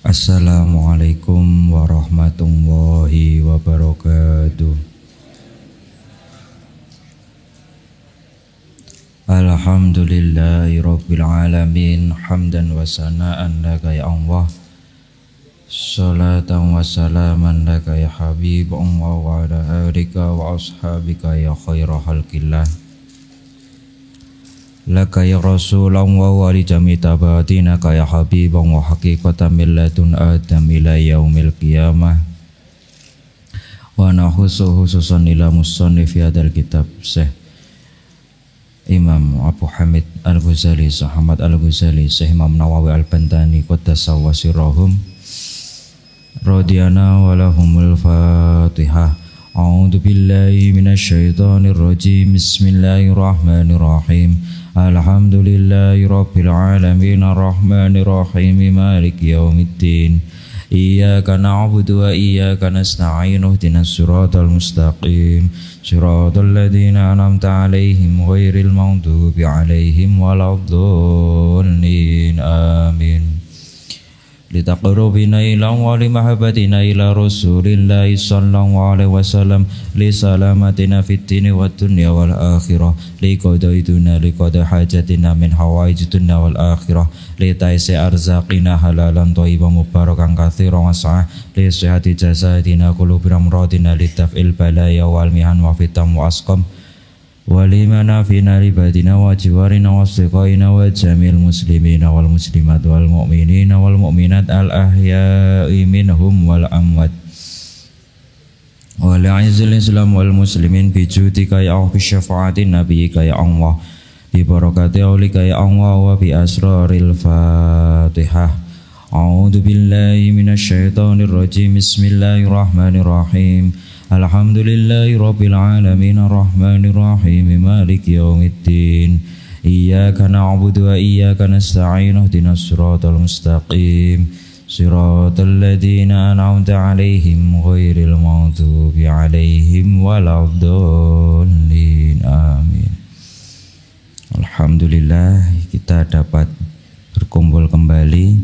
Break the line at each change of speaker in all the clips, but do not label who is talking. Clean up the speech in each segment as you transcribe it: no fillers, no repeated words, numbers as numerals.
Assalamualaikum warahmatullahi wabarakatuh. Alhamdulillahi rabbil alamin, hamdan wa sana'an laka ya Allah, salatan wa salaman laka ya habib Allah, wa ala alika wa ashabika ya khaira khalqillah, laka ya rasulan wa wali jami tabatinaka ya habiban wa haqiqatan min ladun adam ila yaumil qiyamah. Wa nahusu hususan ila musannif hadal kitab Syekh Imam Abu Hamid Al-Ghazali, Muhammad Al-Ghazali, Syekh Imam Nawawi Al-Bantani qaddasa wa sirrahum, radiyana wa lahumul Fatihah. A'udzu billahi minasy syaithanir rajim. Bismillahirrahmanirrahim. Alhamdulillahi rabbil alamin, arrahmanir rahim, maliki yaumiddin. Iyyaka na'budu wa iyyaka nasta'in, ihdinas siratal mustaqim, siratal ladzina an'amta 'alaihim ghairil maghdubi 'alaihim waladdallin. Amin. Litaqrubina ila wa limahabbatina ila rasulillahi sallallahu alaihi wasallam, li salamatina fid dini wad dunya wal akhirah, li qadaiduna li qada hajatina min hawaijid dunya wal akhirah, li taisi arzaqina halalan thayyiban mubarakan katsiran wasa'ah, li sihhati jasadina qulubina muradina, li taf'il balaya wal mihan wa fitam wa asqam, walimana fina libadina wa jiwarina wa asdiqaina wa jamil muslimina wal muslimat wal mu'minina wal mu'minat al ahya'i minhum wal amwat, wa li'izil islam wal muslimin bijudika ya Allah, bi syafa'atin nabiyyika ya Allah, bi barakati aulika ya Allah, wa bi asraril Fatihah. A'udzu billahi minasy syaithanir rajim. Bismillahirrahmanirrahim. Alhamdulillahi rabbil alamin, arrahmanir rahim, maliki yaumiddin. Iyyaka na'budu wa iyyaka nasta'in, ihdinas siratal mustaqim, siratal ladzina an'amta 'alaihim ghairil maghdubi 'alaihim waladdallin. Amin. Alhamdulillah kita dapat berkumpul kembali.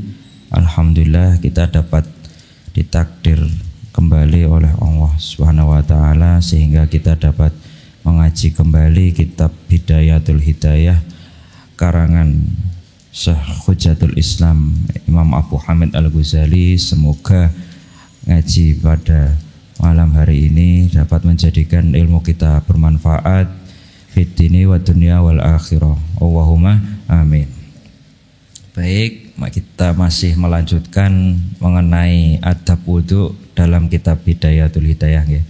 Alhamdulillah kita dapat ditakdir kembali oleh Allah Subhanahu wa taala sehingga kita dapat mengaji kembali kitab Bidayatul Hidayah karangan Syekh Hujatul Islam Imam Abu Hamid Al-Ghazali. Semoga ngaji pada malam hari ini dapat menjadikan ilmu kita bermanfaat fid dini wad dunya wal akhirah. Allahumma amin. Baik, kita masih melanjutkan mengenai adab wudu dalam kitab Bidayatul Hidayah nggih.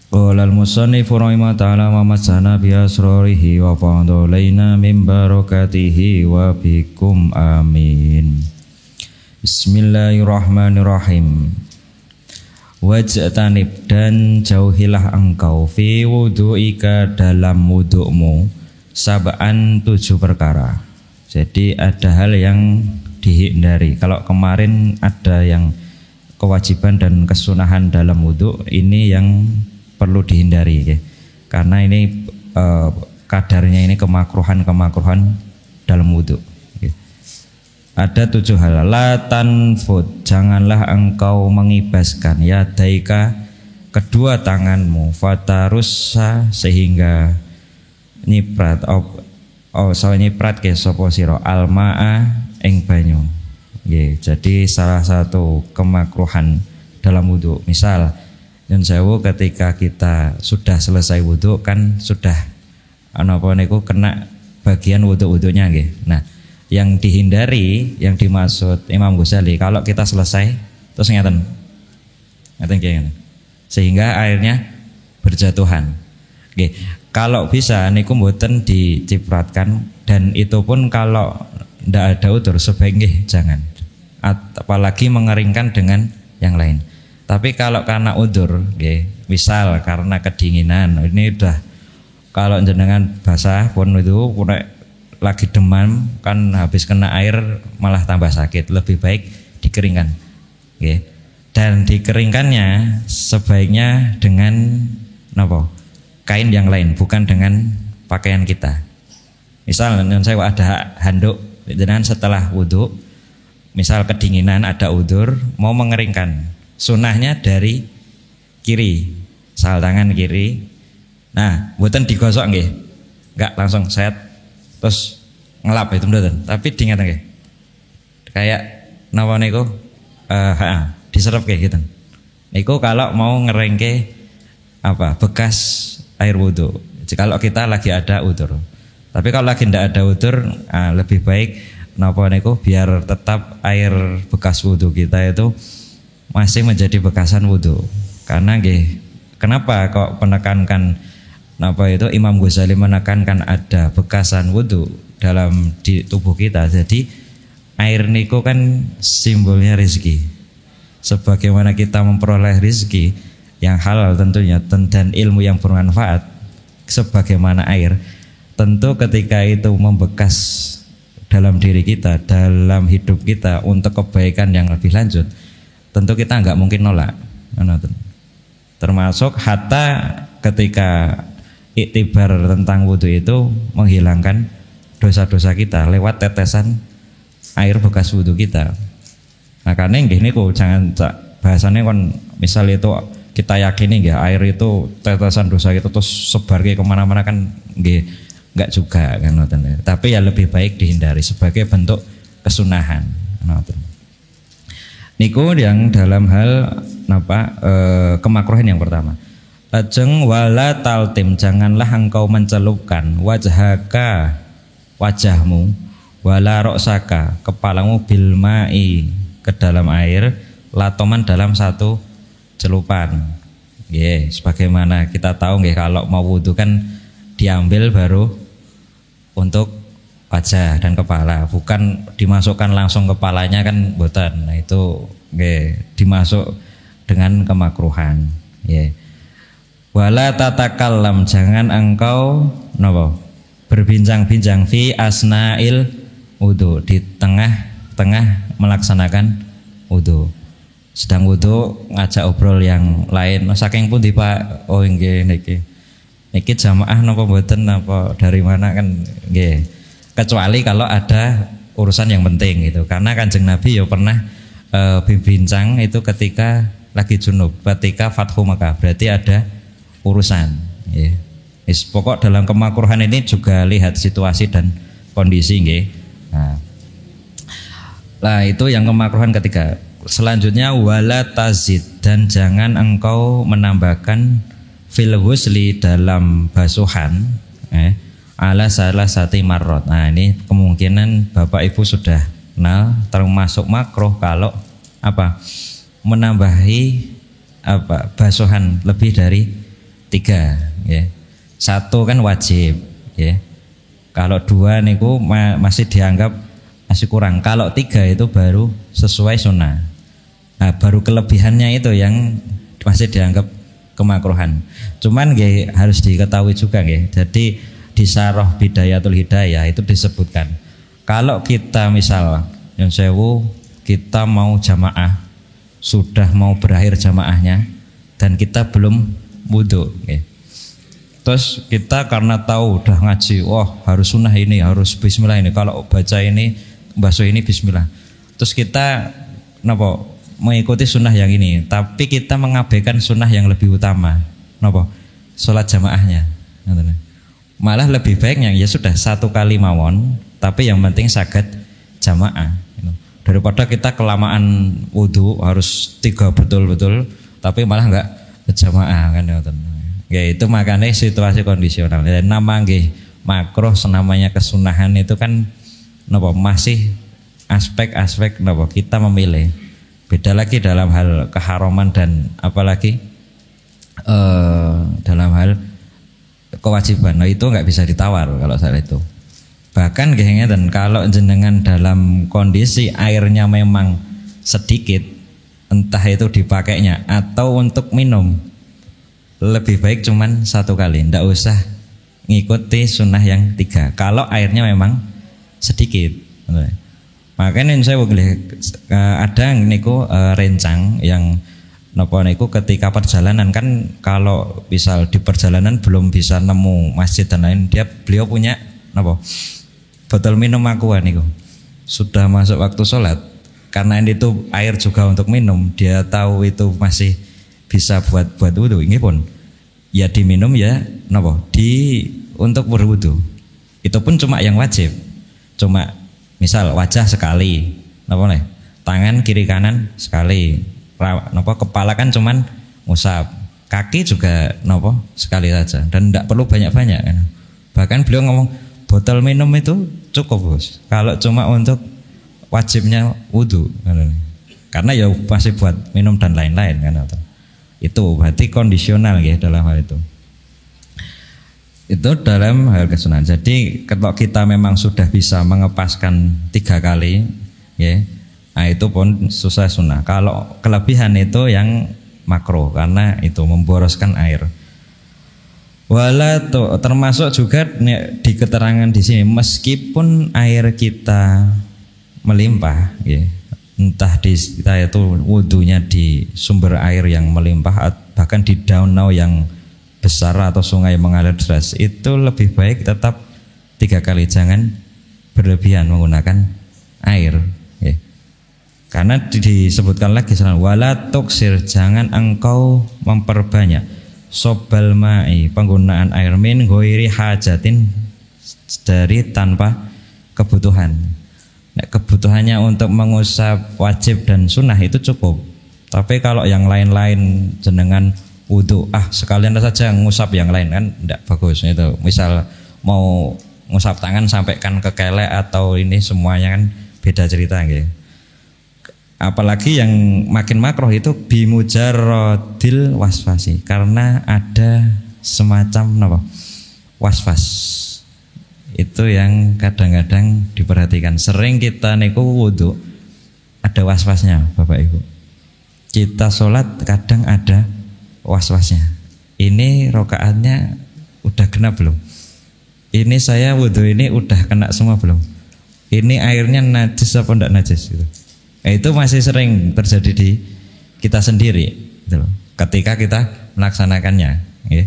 Qala al-musannif rahimahullah ta'ala wa masana bi asrarihi wa fadalaina min barakatihi wa bikum amin. Bismillahirrahmanirrahim. Wajtanib, dan jauhilah engkau, fi wudu'ika, dalam wudu'mu, sab'an, 7 perkara. Jadi ada hal yang dihindari. Kalau kemarin ada yang kewajiban dan kesunahan dalam wudhu, ini yang perlu dihindari ya. Karena ini kadarnya ini kemakruhan dalam wudhu ya. Ada 7 hal. La tanfud, janganlah engkau mengibaskan, ya daika, kedua tanganmu, fatarussa, sehingga nyiprat nyiprat ke sapa sira almaa ing banyu. Jadi salah satu kemakruhan dalam wudhu, misal nyun sewu ketika kita sudah selesai wudhu kan sudah kena bagian wudhu-wudhunya nggih. Nah, yang dihindari, yang dimaksud Imam Ghazali, kalau kita selesai terus ngeten sehingga airnya berjatuhan. Nggih. Kalau bisa niku mboten dicipratkan, dan itu pun kalau ndak ada udzur sebaiknya jangan. Apalagi mengeringkan dengan yang lain. Tapi kalau karena udzur, misal karena kedinginan, ini udah kalau jenengan basah pun itu lagi demam kan habis kena air malah tambah sakit, lebih baik dikeringkan. Dan dikeringkannya sebaiknya dengan kain yang lain, bukan dengan pakaian kita. Misal saya ada handuk, dengan setelah wudhu, misal kedinginan ada udur, mau mengeringkan, sunahnya dari kiri, sal tangan kiri. Nah, mboten digosok nggih, enggak langsung set, terus ngelap itu mboten, tapi diingat nggih, kayak napa niku, diserep kayak gitu. Niku kalau mau ngerengke bekas air wudhu. Kalau kita lagi ada udur. Tapi kalau lagi tidak ada udur, lebih baik napa niku biar tetap air bekas wudhu kita itu masih menjadi bekasan wudhu. Karena nggih, kenapa kok menekankan napa itu Imam Ghazali menekankan ada bekasan wudhu dalam di tubuh kita. Jadi air niku kan simbolnya rezeki. Sebagaimana kita memperoleh rezeki yang halal tentunya dan ilmu yang bermanfaat sebagaimana air, tentu ketika itu membekas dalam diri kita, dalam hidup kita untuk kebaikan yang lebih lanjut, tentu kita nggak mungkin nolak. Termasuk hatta ketika iktibar tentang wudhu itu menghilangkan dosa-dosa kita lewat tetesan air bekas wudhu kita. Nah karena nggih niku jangan bahasanya kan misal itu kita yakini nggih air itu tetesan dosa itu terus sebar ke kemana-mana kan nggih enggak juga kan. Tapi ya lebih baik dihindari sebagai bentuk kesunahan. Niku yang dalam hal kemakruhan yang pertama. Lajeng wala taltim, janganlah engkau mencelupkan wajahmu wala roksaka, kepalamu bil ma'i, ke dalam air, latoman dalam satu celupan. Nggih, sebagaimana kita tahu nggih kalau mau wudu kan diambil baru untuk wajah dan kepala, bukan dimasukkan langsung kepalanya kan mboten. Nah itu nggih dimasuk dengan kemakruhan. Nggih. Wala tatakallam, jangan engkau napa berbincang-bincang fi asnail wudu, di tengah-tengah melaksanakan wudu. Sedang wudu ngajak obrol yang lain. Saking pundi Pak? Oh nggih niki jamaah napa mboten napa dari mana kan nggih. Kecuali kalau ada urusan yang penting gitu. Karena Kanjeng Nabi ya pernah bincang itu ketika lagi junub, ketika Fathu Makkah, berarti ada urusan nggih. Pokok dalam kemakruhan ini juga lihat situasi dan kondisi nggih. Nah, itu yang kemakruhan ketiga. Selanjutnya wala tazid, dan jangan engkau menambahkan fil husli dalam basuhan ala salah sati marrot. Nah, ini kemungkinan Bapak Ibu sudah kenal termasuk makruh kalau menambahi basuhan lebih dari 3 ya. 1 kan wajib ya. Kalau 2 niku masih dianggap masih kurang. Kalau 3 itu baru sesuai sunnah. Nah, baru kelebihannya itu yang masih dianggap kemakruhan. Cuman nggih harus diketahui juga nggih. Jadi di Syarah Bidayatul Hidayah itu disebutkan kalau kita misal yang sewu kita mau jamaah, sudah mau berakhir jamaahnya dan kita belum wudu nggih. Terus kita karena tahu udah ngaji, harus sunnah ini, harus bismillah ini, kalau baca ini basuh ini bismillah. Terus kita mengikuti sunnah yang ini, tapi kita mengabaikan sunnah yang lebih utama, sholat jamaahnya. Malah lebih baiknya ya sudah 1 kali mawon, tapi yang penting saged jamaah. Daripada kita kelamaan wudu harus 3 betul-betul, tapi malah enggak berjamaah kan. Ya itu makanya situasi kondisional. Dan nama nggih makruh senamanya kesunahan itu kan masih aspek-aspek kita memilih. Beda lagi dalam hal keharaman dan apalagi dalam hal kewajiban. Nah itu nggak bisa ditawar kalau soal itu. Bahkan dan kalau jenengan dalam kondisi airnya memang sedikit, entah itu dipakainya atau untuk minum, lebih baik cuman 1 kali, ndak usah ngikuti sunnah yang 3 kalau airnya memang sedikit. Makanya saya ada niku rencang yang niku ketika perjalanan kan, kalau misal di perjalanan belum bisa nemu masjid dan lain, beliau punya botol minum aqua niku sudah masuk waktu sholat, karena ini tuh air juga untuk minum, dia tahu itu masih bisa buat wudu, ini pun ya diminum ya napa di untuk berwudu. Itu pun cuma yang wajib, cuma misal wajah sekali, napa nih, tangan kiri kanan sekali, napa kepala kan cuman ngusap, kaki juga napa sekali saja dan tidak perlu banyak-banyak kan. Bahkan beliau ngomong botol minum itu cukup bos kalau cuma untuk wajibnya wudu karena ya masih buat minum dan lain-lain kan. Itu berarti kondisional ya dalam hal itu dalam hal kesunahan. Jadi kalau kita memang sudah bisa mengepaskan 3 kali ya, nah itu pun susah sunnah. Kalau kelebihan itu yang makro karena itu memboroskan air. Wala tuh termasuk juga di keterangan di sini, meskipun air kita melimpah ya, entah di kita itu wudunya di sumber air yang melimpah, bahkan di danau yang besar atau sungai mengalir deras, itu lebih baik tetap 3 kali, jangan berlebihan menggunakan air ya. Karena disebutkan lagi wala tuksir, jangan engkau memperbanyak sobal ma'i, penggunaan air min ghairi hajatin, dari tanpa kebutuhan. Nah, kebutuhannya untuk mengusap wajib dan sunnah itu cukup. Tapi kalau yang lain-lain jenengan wudu, sekalian saja ngusap yang lain kan tidak bagus itu. Misal mau ngusap tangan sampaikan ke kelek atau ini semuanya kan beda cerita gitu. Apalagi yang makin makruh itu bimujarrodil wasfasi, karena ada semacam wasfas. Itu yang kadang-kadang diperhatikan. Sering kita niku wudu ada wasfasnya Bapak Ibu. Kita sholat kadang ada wasfasnya. Ini rokaatnya udah kena belum? Ini saya wudu ini udah kena semua belum? Ini airnya najis apa enggak najis gitu. Nah, itu masih sering terjadi di kita sendiri gitu loh, ketika kita melaksanakannya ya.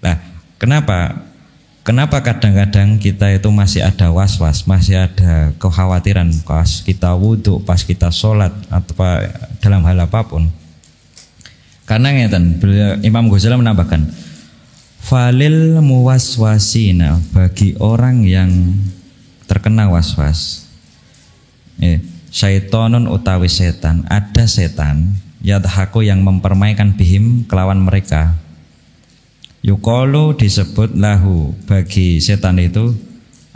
Nah, kenapa kadang-kadang kita itu masih ada was-was, masih ada kekhawatiran pas kita wudhu, pas kita sholat atau dalam hal apapun. Karena ngeten, Imam Ghazali menambahkan falil muwaswasina, bagi orang yang terkena was-was syaitonun utawi setan, ada setan yadhaku yang mempermainkan bihim kelawan mereka. Yuqalu disebut lahu, bagi setan itu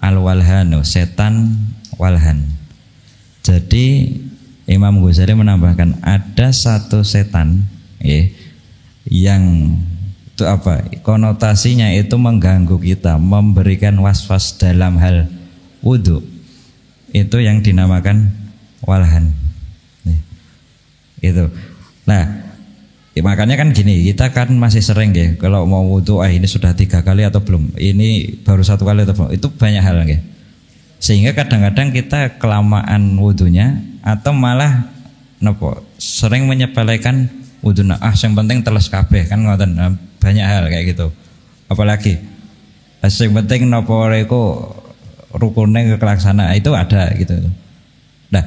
al-walhanu, setan walhan. Jadi Imam Ghazali menambahkan ada satu setan yang itu konotasinya itu mengganggu kita, memberikan was-was dalam hal wudu, itu yang dinamakan walhan itu. Nah, makanya kan gini, kita kan masih sering ya kalau mau wudu, ini sudah 3 kali atau belum, ini baru 1 kali atau belum, itu banyak hal ya. Sehingga kadang-kadang kita kelamaan wudunya atau malah sering menyepelekan wuduna, yang penting teles kabeh kan ngoten. Banyak hal kayak gitu. Apalagi yang penting nopo reko rukunnya kelaksanaan, itu ada gitu. Nah,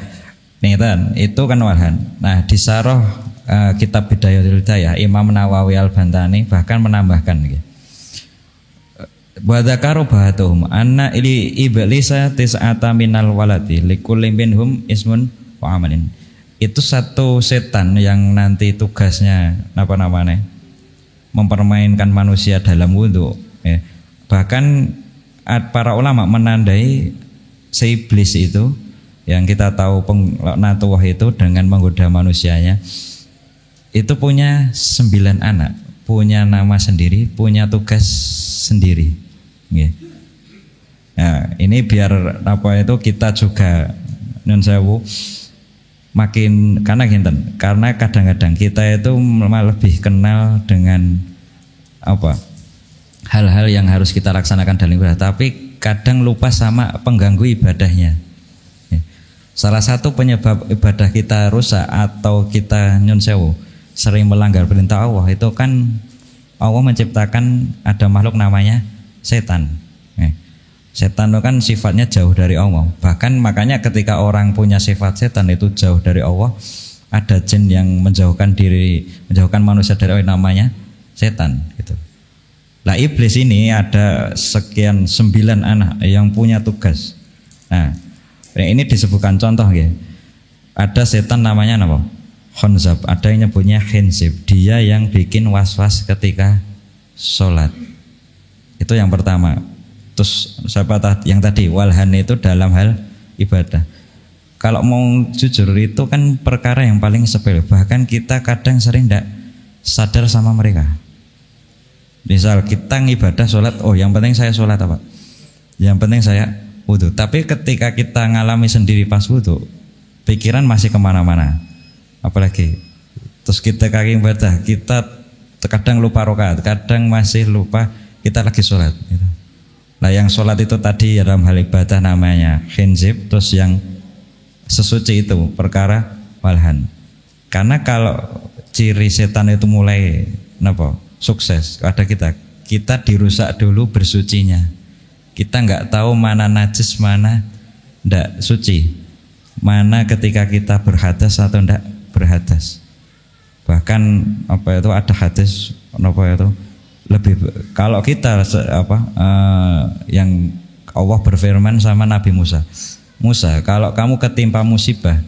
itu kan walhan. Nah, di Syarah kitab Bidayatul Hidayah, Imam Nawawi Al-Bantani bahkan menambahkan gitu. Wa dzakaru bahatuhum anna ili iblisa tis'ata minal waladi likulli minhum ismun wa amalin. Itu satu setan yang nanti tugasnya namanya mempermainkan manusia dalam wudu ya. Bahkan para ulama menandai si iblis itu yang kita tahu penglaknatullah itu dengan menggoda manusianya, itu punya 9 anak, punya nama sendiri, punya tugas sendiri. Nah, ini biar itu kita juga nyun sewu makin, karena kadang-kadang kita itu lebih kenal dengan hal-hal yang harus kita laksanakan dalam ibadah, tapi kadang lupa sama pengganggu ibadahnya. Salah satu penyebab ibadah kita rusak atau kita nyun sewu sering melanggar perintah Allah itu kan Allah menciptakan ada makhluk namanya setan. Setan itu kan sifatnya jauh dari Allah. Bahkan makanya ketika orang punya sifat setan itu jauh dari Allah, ada jin yang menjauhkan manusia dari Allah, namanya setan gitu. Lah iblis ini ada sekian 9 anak yang punya tugas. Nah, ini disebutkan contoh ya. Ada setan namanya apa? Khonzab, ada yang nyebutnya khinsib. Dia yang bikin was-was ketika sholat. Itu yang pertama. Terus yang tadi walhan itu dalam hal ibadah. Kalau mau jujur itu kan perkara yang paling sepele. Bahkan kita kadang sering tidak sadar sama mereka. Misal kita ngibadah sholat, oh yang penting saya sholat apa? Yang penting saya wudhu. Tapi ketika kita ngalami sendiri pas wudhu, pikiran masih kemana-mana. Apalagi terus kita kaki ibadah, kita kadang lupa rakaat, kadang masih lupa kita lagi sholat gitu. Nah yang sholat itu tadi dalam hal ibadah namanya khinzib. Terus yang sesuci itu perkara walhan. Karena kalau ciri setan itu mulai sukses, ada kita dirusak dulu bersucinya. Kita nggak tahu mana najis, mana ndak suci, mana ketika kita berhadas atau ndak berhadas. Bahkan ada hadis itu lebih, kalau kita yang Allah berfirman sama Nabi Musa, kalau kamu ketimpa musibah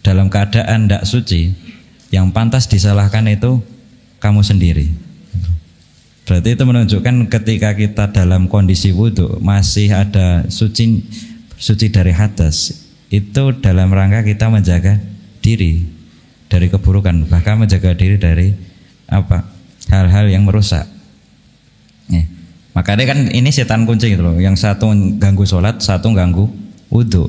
dalam keadaan tidak suci, yang pantas disalahkan itu kamu sendiri. Berarti itu menunjukkan ketika kita dalam kondisi wudhu masih ada suci dari hadas, itu dalam rangka kita menjaga diri dari keburukan, bahkan menjaga diri dari hal-hal yang merusak. Makanya kan ini setan kunci gitu loh. Yang satu ganggu sholat, satu ganggu wudhu.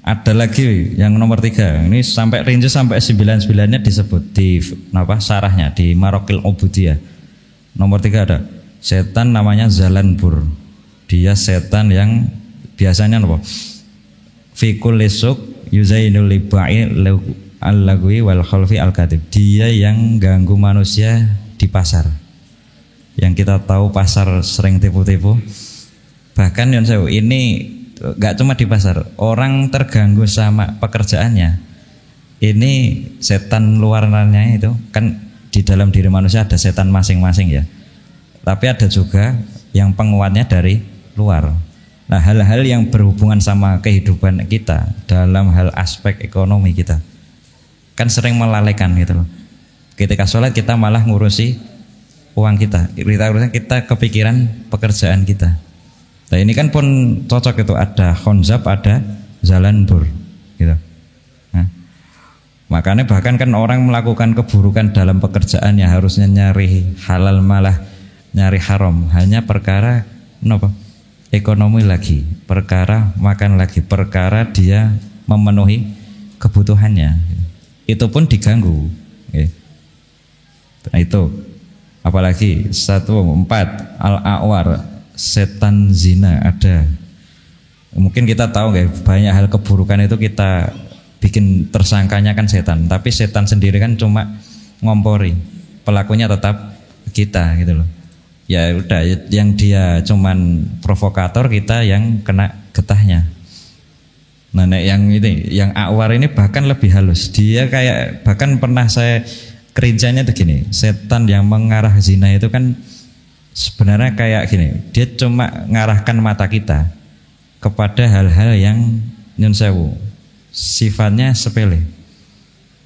Ada lagi yang nomor 3. Ini sampai rinci sampai 9-9-nya disebut di sarahnya di Marokil Ubudiyah. Nomor 3 ada setan namanya Zalanbur. Dia setan yang biasanya fikul lesuk yuzainul libai al-lagwi wal khalfi al-katib. Dia yang ganggu manusia di pasar. Yang kita tahu pasar sering tipu-tipu. Bahkan ini gak cuma di pasar, orang terganggu sama pekerjaannya. Ini setan luarannya itu kan di dalam diri manusia ada setan masing-masing ya. Tapi ada juga yang penguatnya dari luar. Nah, hal-hal yang berhubungan sama kehidupan kita dalam hal aspek ekonomi kita kan sering melalaikan gitu loh. Ketika sholat kita malah ngurusi uang kita kepikiran pekerjaan kita. Nah ini kan pun cocok itu, ada khonzab, ada zalanbur gitu. Nah, makanya bahkan kan orang melakukan keburukan dalam pekerjaannya harusnya nyari halal malah nyari haram, hanya perkara ekonomi lagi, perkara makan lagi, perkara dia memenuhi kebutuhannya, itu pun diganggu. Nah itu apalagi 4 al-awar, setan zina ada. Mungkin kita tahu banyak hal keburukan itu kita bikin tersangkanya kan setan, tapi setan sendiri kan cuma ngompori, pelakunya tetap kita gitu loh. Ya udah, yang dia cuman provokator, kita yang kena getahnya. Nah yang awar ini bahkan lebih halus. Dia kayak bahkan pernah saya kerincannya tuh gini, setan yang mengarah zina itu kan sebenarnya kayak gini, dia cuma ngarahkan mata kita kepada hal-hal yang nyun sewu sifatnya sepele.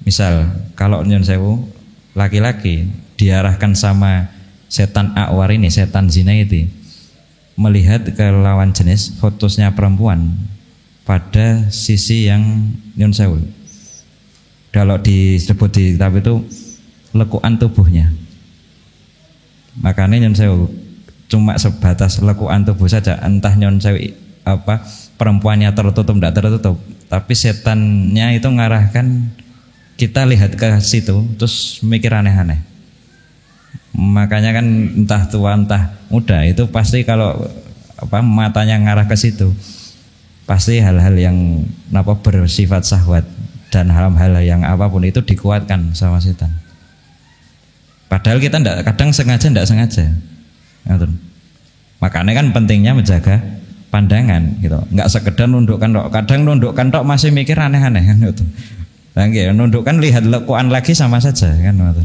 Misal kalau nyun sewu laki-laki diarahkan sama setan awar ini, setan zina itu, melihat ke lawan jenis, khususnya perempuan, pada sisi yang nyun sewu, kalau disebut di kitab itu lekuan tubuhnya. Makanya nyon sewu cuma sebatas lekuan tubuh saja, entah nyon sewu perempuannya tertutup tidak tertutup, tapi setannya itu ngarahkan kita lihat ke situ terus mikir aneh-aneh. Makanya kan entah tua entah muda itu pasti kalau matanya ngarah ke situ pasti hal-hal yang bersifat syahwat dan hal-hal yang apapun itu dikuatkan sama setan. Padahal kita kadang sengaja tidak sengaja. Makanya kan pentingnya menjaga pandangan gitu. Enggak sekedar nundukkan tok. Kadang nundukkan tok masih mikir aneh-aneh kan gitu. Lah nggih, nundukkan lihat lekuan lagi sama saja kan gitu.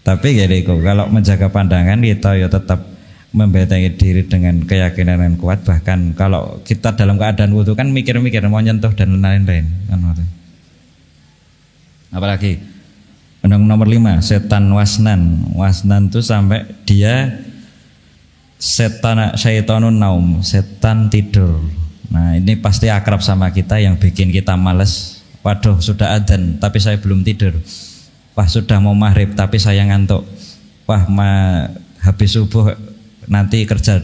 Tapi gitu, kalau menjaga pandangan kita ya tetap membentengi diri dengan keyakinan yang kuat. Bahkan kalau kita dalam keadaan wudu kan mikir-mikir mau nyentuh dan lain-lain kan gitu. Apalagi nomor 5 setan wasnan. Wasnan itu sampai dia syaitonun naum, setan tidur. Nah ini pasti akrab sama kita yang bikin kita males. Waduh sudah adzan tapi saya belum tidur. Wah sudah mau maghrib tapi saya ngantuk. Wah habis subuh nanti kerja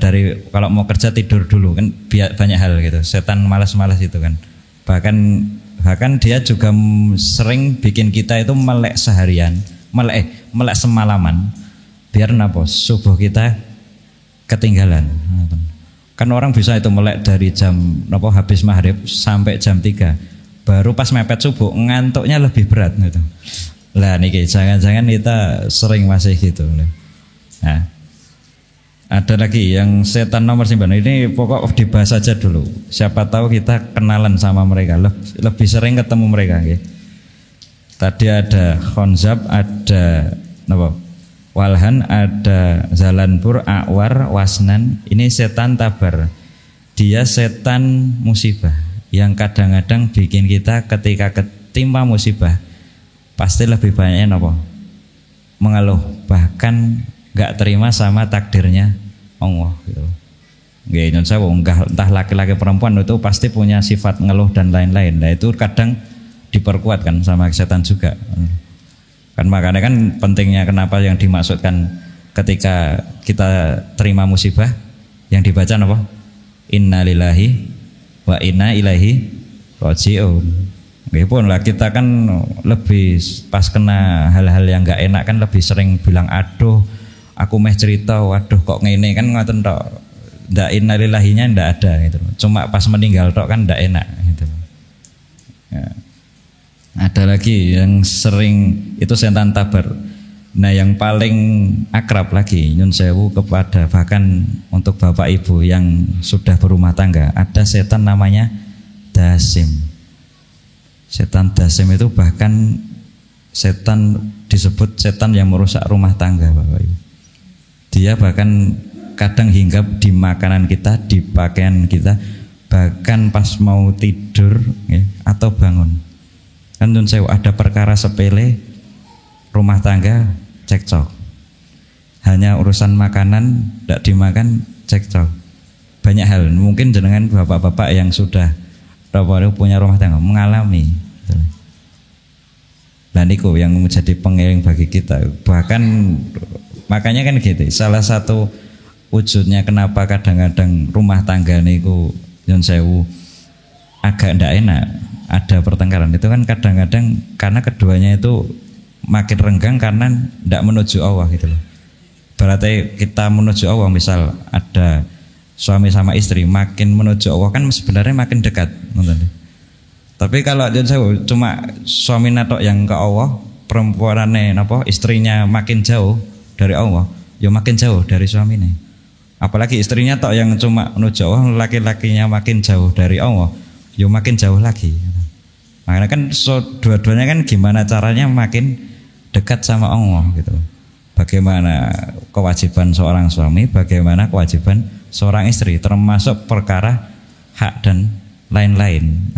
kalau mau kerja tidur dulu kan banyak hal gitu. Setan malas-malas itu kan. Bahkan dia juga sering bikin kita itu melek seharian, melek semalaman. Biar napa subuh kita ketinggalan. Kan orang bisa itu melek dari jam habis maghrib sampai jam 3. Baru pas mepet subuh ngantuknya lebih berat gitu. Lah niki jangan-jangan kita sering masih gitu. Nah, ada lagi yang setan nomor 9. Ini pokok dibahas aja dulu. Siapa tahu kita kenalan sama mereka, lebih sering ketemu mereka gitu. Tadi ada Khonzab, ada Walhan, ada Zalanpur, Awar, Wasnan. Ini setan tabar. Dia setan musibah yang kadang-kadang bikin kita ketika ketimpa musibah pasti lebih banyak mengeluh, bahkan nggak terima sama takdirnya Allah gitu. Nggih, entah laki-laki perempuan itu pasti punya sifat ngeluh dan lain-lain. Nah itu kadang diperkuat kan sama setan juga. Kan makanya kan pentingnya kenapa yang dimaksudkan ketika kita terima musibah yang dibaca apa? Innalillahi wa inna ilaihi raji'un. Nggih pun lah kita kan lebih pas kena hal-hal yang enggak enak kan lebih sering bilang aduh aku meh cerita waduh kok ngene kan ngoten tok. Ndak innalillahinya ndak ada gitu. Cuma pas meninggal tok kan ndak enak gitu. Ya. Ada lagi yang sering itu setan tabar. Nah yang paling akrab lagi nyun sewu kepada bahkan untuk bapak ibu yang sudah berumah tangga, ada setan namanya dasim. Setan dasim itu bahkan setan disebut setan yang merusak rumah tangga bapak ibu. Dia bahkan kadang hinggap di makanan kita, di pakaian kita, bahkan pas mau tidur ya, atau bangun. Kan nyun sewu ada perkara sepele rumah tangga cekcok, hanya urusan makanan tidak dimakan cekcok. Banyak hal mungkin jenengan bapak-bapak yang sudah punya rumah tangga mengalami. Dan itu yang menjadi pengiring bagi kita. Bahkan makanya kan gitu. Salah satu wujudnya kenapa kadang-kadang rumah tangga niku nyun sewu agak ndak enak, ada pertengkaran. Itu kan kadang-kadang karena keduanya itu makin renggang karena tidak menuju Allah gitu loh. Berarti kita menuju Allah, misal ada suami sama istri makin menuju Allah kan sebenarnya makin dekat. Tapi kalau cuma suami natok yang ke Allah, perempuannya istrinya makin jauh dari Allah, ya makin jauh dari suaminya. Apalagi istrinya tok yang cuma menuju Allah, laki-lakinya makin jauh dari Allah, ya makin jauh lagi. Makanya kan dua-duanya kan gimana caranya makin dekat sama Allah gitu. Bagaimana kewajiban seorang suami, bagaimana kewajiban seorang istri, termasuk perkara hak dan lain-lain.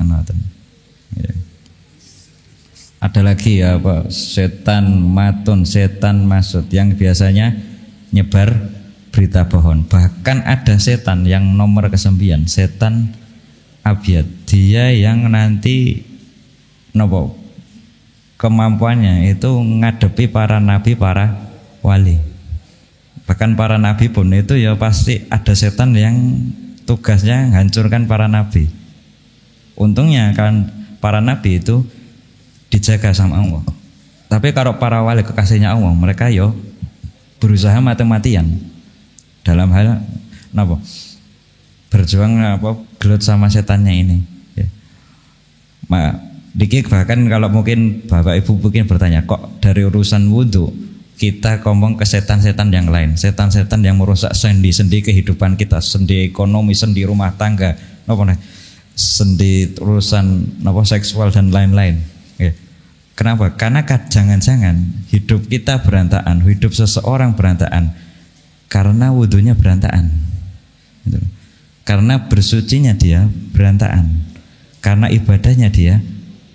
Ya. Ada lagi ya setan matun, setan masud yang biasanya nyebar berita bohong. Bahkan ada setan yang nomor ke-9, setan abyad. Dia yang nanti kemampuannya itu ngadepi para nabi, para wali. Bahkan para nabi pun itu ya pasti ada setan yang tugasnya hancurkan para nabi. Untungnya kan para nabi itu dijaga sama Allah. Tapi kalau para wali kekasihnya Allah, mereka yo berusaha mati-matian dalam hal berjuang gelut sama setannya ini. Ya. Dikit bahkan kalau mungkin bapak ibu mungkin bertanya, kok dari urusan wudhu kita ngomong ke setan-setan yang lain, setan-setan yang merusak sendi-sendi kehidupan kita, sendi ekonomi, sendi rumah tangga, sendi urusan seksual dan lain-lain. Kenapa? Karena jangan-jangan hidup kita berantakan, hidup seseorang berantakan karena wudunya berantakan, karena bersucinya dia berantakan, karena ibadahnya dia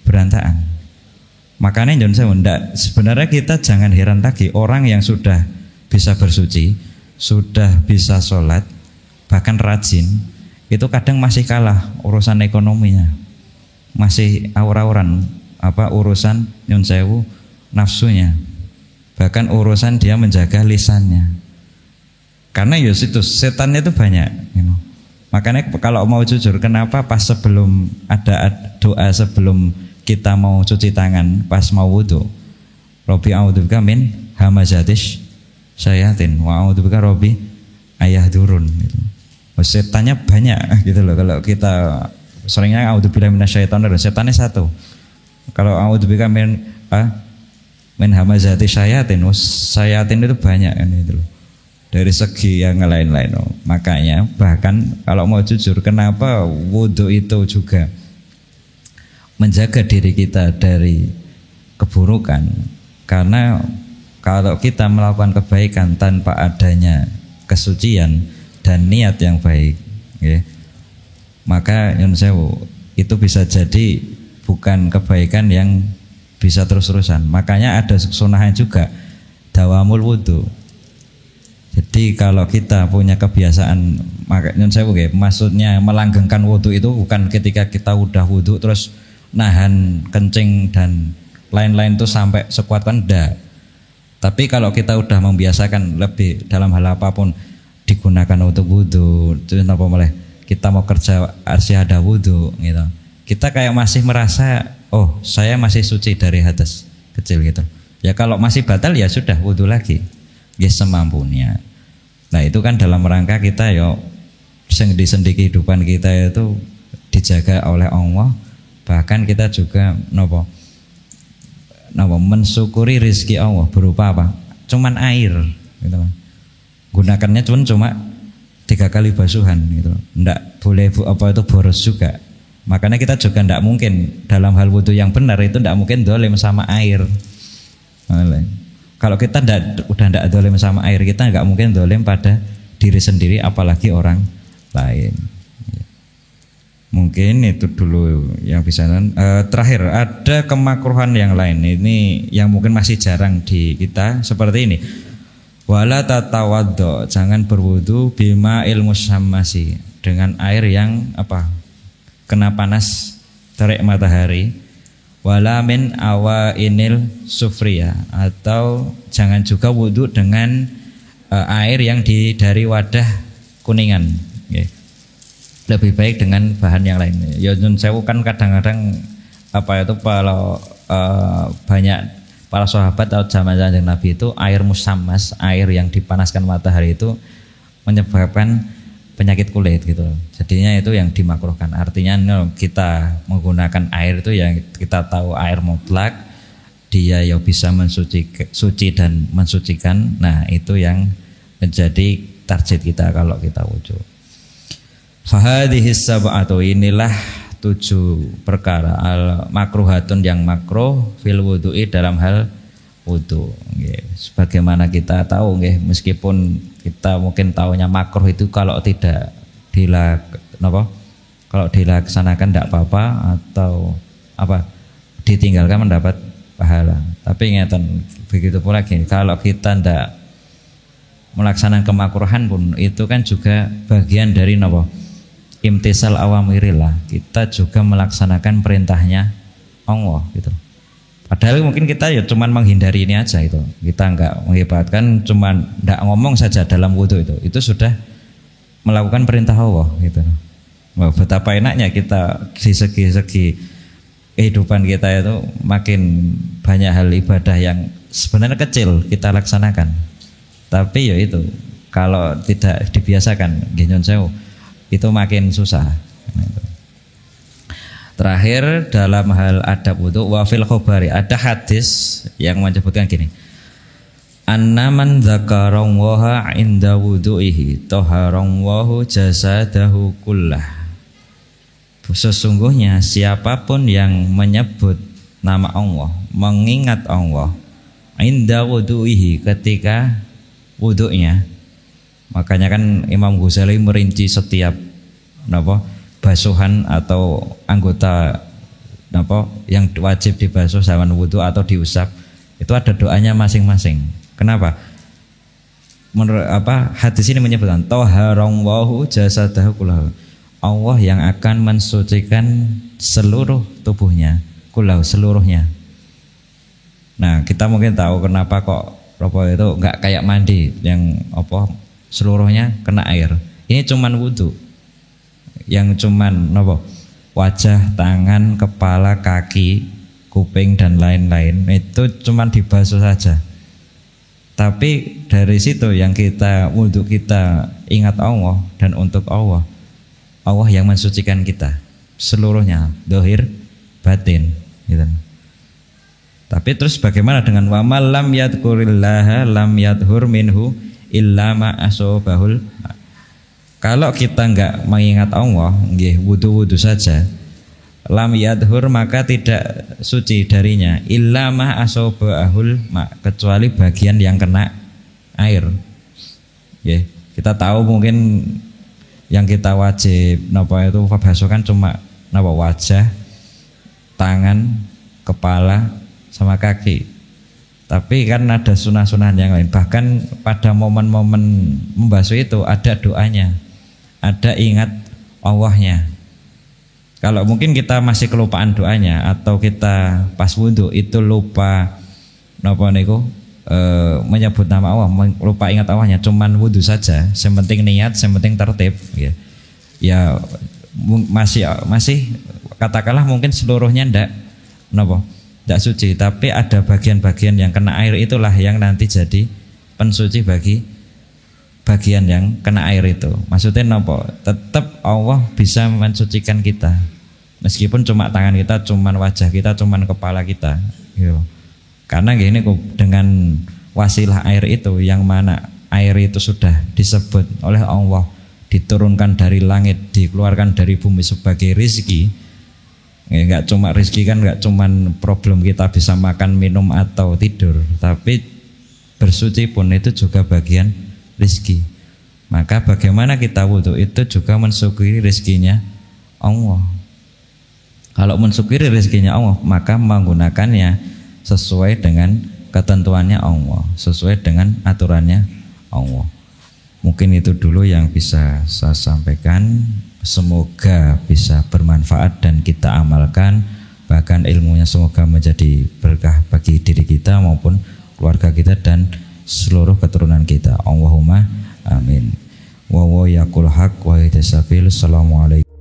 berantakan. Makanya sebenarnya kita jangan heran lagi orang yang sudah bisa bersuci, sudah bisa sholat, bahkan rajin, itu kadang masih kalah urusan ekonominya, masih aur-auran urusan nafsunya, bahkan urusan dia menjaga lisannya. Karena itu setannya itu banyak. Makanya kalau mau jujur, kenapa pas sebelum ada doa sebelum kita mau cuci tangan pas mau wudu, Robbi a'udzubika min hamazatis syayatin wa a'udzubika Robbi ayahdurun gitu. Setannya banyak gitu loh. Kalau kita seringnya a'udzubillahi minasyaitonir rajim, setannya satu. Kalau a'udzubika min hamazatis syayatin, syayatin itu banyak kan itu loh. Dari segi yang lain-lain. Makanya bahkan kalau mau jujur, kenapa wudu itu juga menjaga diri kita dari keburukan, karena kalau kita melakukan kebaikan tanpa adanya kesucian dan niat yang baik, maka itu bisa jadi bukan kebaikan yang bisa terus-terusan. Makanya ada sunnahnya juga, dawamul wudu. Jadi kalau kita punya kebiasaan, maksudnya melanggengkan wudu itu bukan ketika kita udah wudu terus nahan kencing dan lain-lain itu sampai sekuat kan enggak. Tapi kalau kita udah membiasakan lebih dalam hal apapun digunakan untuk wudu, kita mau kerja masih ada wudu gitu. Kita kayak masih merasa saya masih suci dari hadas kecil gitu. Ya kalau masih batal ya sudah wudu lagi. Semampunya. Nah itu kan dalam rangka kita sendi-sendi kehidupan kita itu dijaga oleh Allah. Bahkan kita juga mensyukuri rezeki Allah berupa apa? Cuman air gitu. Gunakannya cuma 3 kali basuhan gitu. Nggak boleh boros juga. Makanya kita juga nggak mungkin dalam hal wudu yang benar itu nggak mungkin dolim sama air. Kalau kita udah nggak dolim sama air, kita nggak mungkin dolim pada diri sendiri apalagi orang lain. Mungkin itu dulu yang bisa. Terakhir ada kemakruhan yang lain. Ini yang mungkin masih jarang di kita seperti ini. Wala tatawaddo, jangan berwudu bima ilmusammasi, dengan air yang kena panas terik matahari. Wala min awainil sufriya, atau jangan juga wudu dengan air yang dari wadah kuningan. Lebih baik dengan bahan yang lain. Ya nyun sewu kan kadang-kadang kalau banyak para sahabat atau zaman Nabi itu air musammas, air yang dipanaskan matahari itu menyebabkan penyakit kulit gitu. Jadinya itu yang dimakruhkan. Artinya kita menggunakan air itu yang kita tahu air mutlak, dia bisa suci dan mensucikan. Nah itu yang menjadi target kita kalau kita wudu. Fahadhis sab'atu, inilah 7 perkara al makruhatun yang makruh fil wudu'i, dalam hal wudu. Sebagaimana kita tahu meskipun kita mungkin tahunya makruh itu kalau tidak kalau dilaksanakan tidak apa-apa, atau ditinggalkan mendapat pahala. Tapi ingatan begitu pula kalau kita tidak melaksanakan kemakruhan pun itu kan juga bagian dari imtisal awamirillah, kita juga melaksanakan perintahnya Allah gitu. Padahal mungkin kita cuman menghindari ini aja itu. Kita enggak menghebatkan, cuman enggak ngomong saja dalam wudu itu sudah melakukan perintah Allah gitu. Betapa enaknya kita di segi kehidupan kita itu makin banyak hal ibadah yang sebenarnya kecil kita laksanakan. Tapi itu kalau tidak dibiasakan nggih sewu, itu makin susah. Terakhir dalam hal adab wudu, wa fil khobari, ada hadis yang menyebutkan gini, Annaman dzakarallaha 'inda wudu'ihi taharawwahu jasadahu kullah. Sesungguhnya siapapun yang menyebut nama Allah, mengingat Allah 'inda wudu'ihi, ketika wudunya. Makanya kan Imam Ghazali merinci setiap basuhan atau anggota yang wajib dibasuh zaman wudu atau diusap, itu ada doanya masing-masing. Kenapa? Hadis ini menyebutkan taharawwahu jasadahu kullahu. Allah yang akan mensucikan seluruh tubuhnya, kullahu, seluruhnya. Nah, kita mungkin tahu kenapa kok itu enggak kayak mandi yang seluruhnya kena air. Ini cuman wudu. Yang cuman wajah, tangan, kepala, kaki, kuping dan lain-lain itu cuman dibasuh saja. Tapi dari situ yang kita wudu, kita ingat Allah dan untuk Allah, Allah yang mensucikan kita seluruhnya, zahir batin gitu. Tapi terus bagaimana dengan wa man lam yadhkurillaha lam yadhur minhu illa ma asobahul. Kalau kita enggak mengingat Allah, nggih wudu-wudu saja, lam yadhur, maka tidak suci darinya illa ma asobahul, kecuali bagian yang kena air. Ya, kita tahu mungkin yang kita wajib itu basuh kan cuma wajah, tangan, kepala sama kaki. Tapi kan ada sunah-sunah yang lain. Bahkan pada momen-momen membasuh itu ada doanya, ada ingat Allahnya. Kalau mungkin kita masih kelupaan doanya, atau kita pas wudhu itu lupa menyebut nama Allah, lupa ingat Allahnya, cuman wudhu saja, sementing niat, sementing tertib, ya masih katakanlah mungkin seluruhnya ndak suci, tapi ada bagian-bagian yang kena air, itulah yang nanti jadi pensuci bagi bagian yang kena air itu. Maksudnya tetap Allah bisa mensucikan kita, meskipun cuma tangan kita, cuma wajah kita, cuma kepala kita gitu. Karena gini, dengan wasilah air itu, yang mana air itu sudah disebut oleh Allah, diturunkan dari langit, dikeluarkan dari bumi sebagai rizki. Enggak cuma rizki kan, enggak cuma problem kita bisa makan, minum atau tidur, tapi bersuci pun itu juga bagian rizki. Maka bagaimana kita wudu itu juga mensyukuri rizkinya Allah. Kalau mensyukuri rizkinya Allah, maka menggunakannya sesuai dengan ketentuannya Allah, sesuai dengan aturannya Allah. Mungkin itu dulu yang bisa saya sampaikan. Semoga bisa bermanfaat dan kita amalkan, bahkan ilmunya semoga menjadi berkah bagi diri kita maupun keluarga kita dan seluruh keturunan kita. Allahumma amin. Wa yaqul haq wa yatasabil. Assalamualaikum.